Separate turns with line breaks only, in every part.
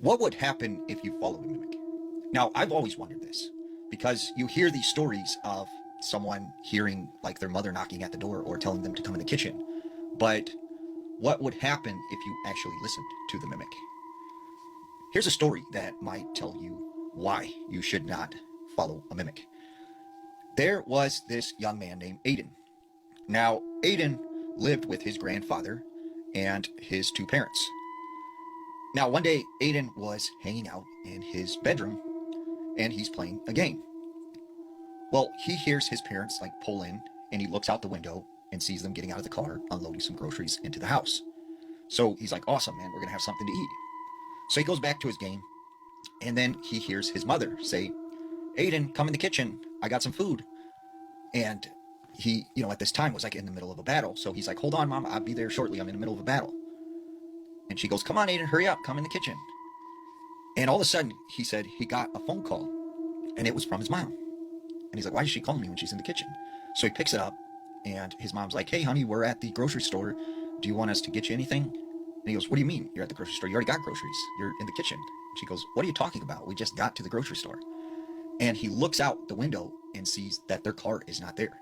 What would happen if you followed a mimic? Now, I've always wondered this because you hear these stories of someone hearing like their mother knocking at the door or telling them to come in the kitchen. But what would happen if you actually listened to the mimic? Here's a story that might tell you why you should not follow a mimic. There was this young man named Aiden. Now, Aiden lived with his grandfather and his two parents. Now, one day, Aiden was hanging out in his bedroom and he's playing a game. Well, he hears his parents like pull in and he looks out the window and sees them getting out of the car, unloading some groceries into the house. So he's like, awesome, man, we're going to have something to eat. So he goes back to his game and then he hears his mother say, Aiden, come in the kitchen. I got some food. And he, at this time was like in the middle of a battle. So he's like, hold on, mom, I'll be there shortly. I'm in the middle of a battle. And she goes, come on, Aiden, hurry up, come in the kitchen. And all of a sudden, he said he got a phone call and it was from his mom. And he's like, why is she calling me when she's in the kitchen? So he picks it up and his mom's like, hey, honey, we're at the grocery store. Do you want us to get you anything? And he goes, what do you mean you're at the grocery store? You already got groceries. You're in the kitchen. And she goes, what are you talking about? We just got to the grocery store. And he looks out the window and sees that their car is not there.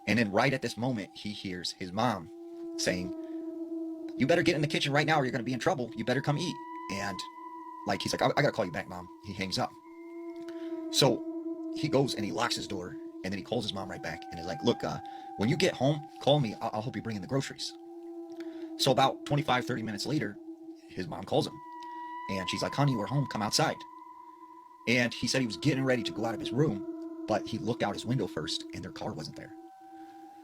And then right at this moment, he hears his mom saying, you better get in the kitchen right now or you're going to be in trouble. You better come eat. And like, he's like, I got to call you back, mom. He hangs up. So he goes and he locks his door and then he calls his mom right back and is like, look, when you get home, call me. I'll help you bring in the groceries. So about 25, 30 minutes later, his mom calls him and she's like, honey, we're home. Come outside. And he said he was getting ready to go out of his room, but he looked out his window first and their car wasn't there.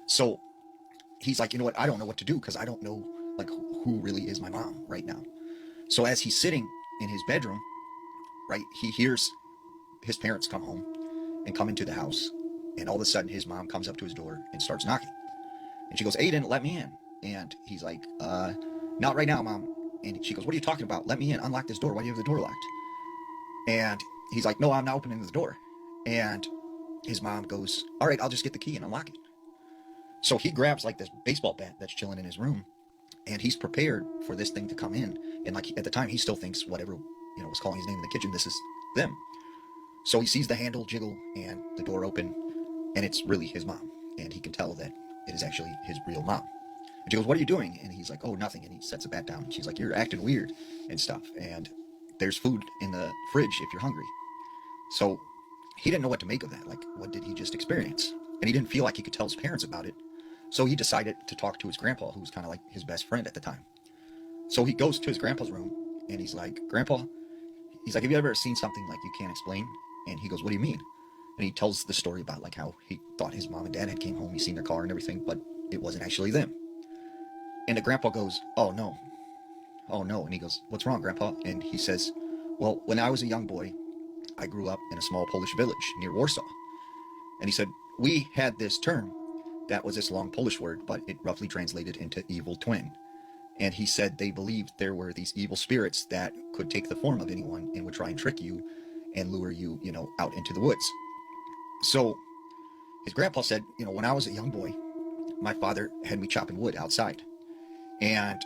So he's like, you know what? I don't know what to do because I don't know like who really is my mom right now. So as he's sitting in his bedroom, right, he hears his parents come home and come into the house. And all of a sudden his mom comes up to his door and starts knocking. And she goes, Aiden, let me in. And he's like, not right now, mom. And she goes, what are you talking about? Let me in. Unlock this door. Why do you have the door locked? And he's like, no, I'm not opening the door. And his mom goes, all right, I'll just get the key and unlock it. So he grabs like this baseball bat that's chilling in his room and he's prepared for this thing to come in. And like at the time, he still thinks whatever, was calling his name in the kitchen, this is them. So he sees the handle jiggle and the door open and it's really his mom. And he can tell that it is actually his real mom. And she goes, what are you doing? And he's like, oh, nothing. And he sets the bat down. And she's like, you're acting weird and stuff. And there's food in the fridge if you're hungry. So he didn't know what to make of that. Like, what did he just experience? And he didn't feel like he could tell his parents about it. So he decided to talk to his grandpa, who was kind of like his best friend at the time. So he goes to his grandpa's room and he's like, Grandpa, he's like, have you ever seen something like you can't explain? And he goes, what do you mean? And he tells the story about like how he thought his mom and dad had came home, he's seen their car and everything, but it wasn't actually them. And the grandpa goes, oh no. And he goes, what's wrong, Grandpa? And he says, well, when I was a young boy, I grew up in a small Polish village near Warsaw. And he said, we had this term that was this long Polish word, but it roughly translated into evil twin. And he said they believed there were these evil spirits that could take the form of anyone and would try and trick you and lure you, out into the woods. So his grandpa said, when I was a young boy, my father had me chopping wood outside. And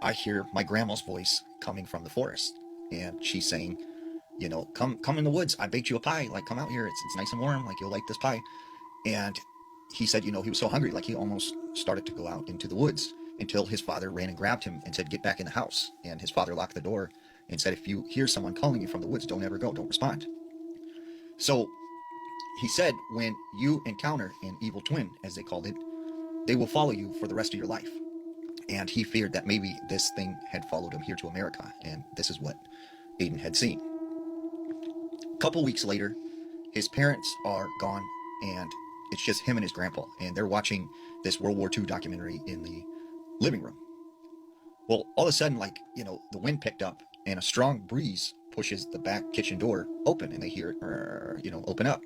I hear my grandma's voice coming from the forest. And she's saying, come in the woods. I baked you a pie. Like, come out here. It's nice and warm. Like, you'll like this pie. And he said, he was so hungry, like he almost started to go out into the woods until his father ran and grabbed him and said, get back in the house. And his father locked the door and said, if you hear someone calling you from the woods, don't ever go. Don't respond. So he said, when you encounter an evil twin, as they called it, they will follow you for the rest of your life. And he feared that maybe this thing had followed him here to America. And this is what Aiden had seen. A couple weeks later, his parents are gone and it's just him and his grandpa. And they're watching this World War II documentary in the living room. Well, all of a sudden, like, the wind picked up and a strong breeze pushes the back kitchen door open and they hear it, open up.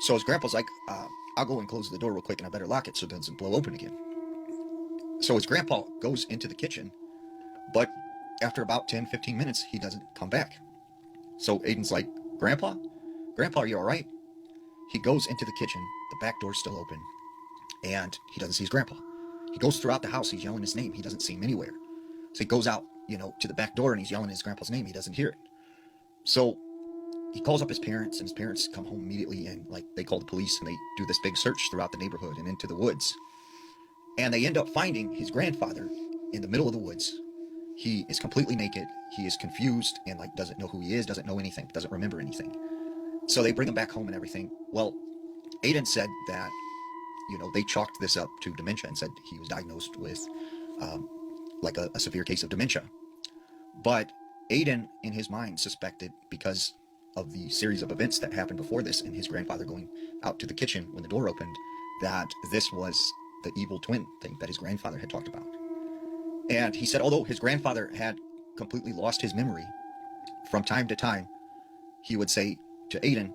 So his grandpa's like, I'll go and close the door real quick and I better lock it so it doesn't blow open again. So his grandpa goes into the kitchen, but after about 10, 15 minutes, he doesn't come back. So Aiden's like, Grandpa, are you all right? He goes into the kitchen, the back door's still open, and he doesn't see his grandpa. He goes throughout the house, he's yelling his name, he doesn't see him anywhere. So he goes out to the back door and he's yelling his grandpa's name. He doesn't hear it. So he calls up his parents, and his parents come home immediately, and like they call the police, and they do this big search throughout the neighborhood and into the woods. And they end up finding his grandfather in the middle of the woods. He is completely naked. He is confused and like doesn't know who he is, doesn't know anything, doesn't remember anything. So they bring him back home and everything. Well, Aiden said that, they chalked this up to dementia and said he was diagnosed with like a severe case of dementia. But Aiden, in his mind, suspected, because of the series of events that happened before this and his grandfather going out to the kitchen when the door opened, that this was the evil twin thing that his grandfather had talked about. And he said, although his grandfather had completely lost his memory, from time to time, he would say to Aiden,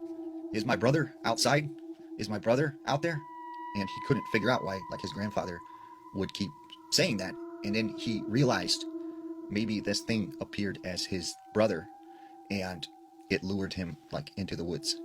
"Is my brother outside? Is my brother out there?" And he couldn't figure out why, like, his grandfather would keep saying that. And then he realized maybe this thing appeared as his brother, and it lured him like into the woods.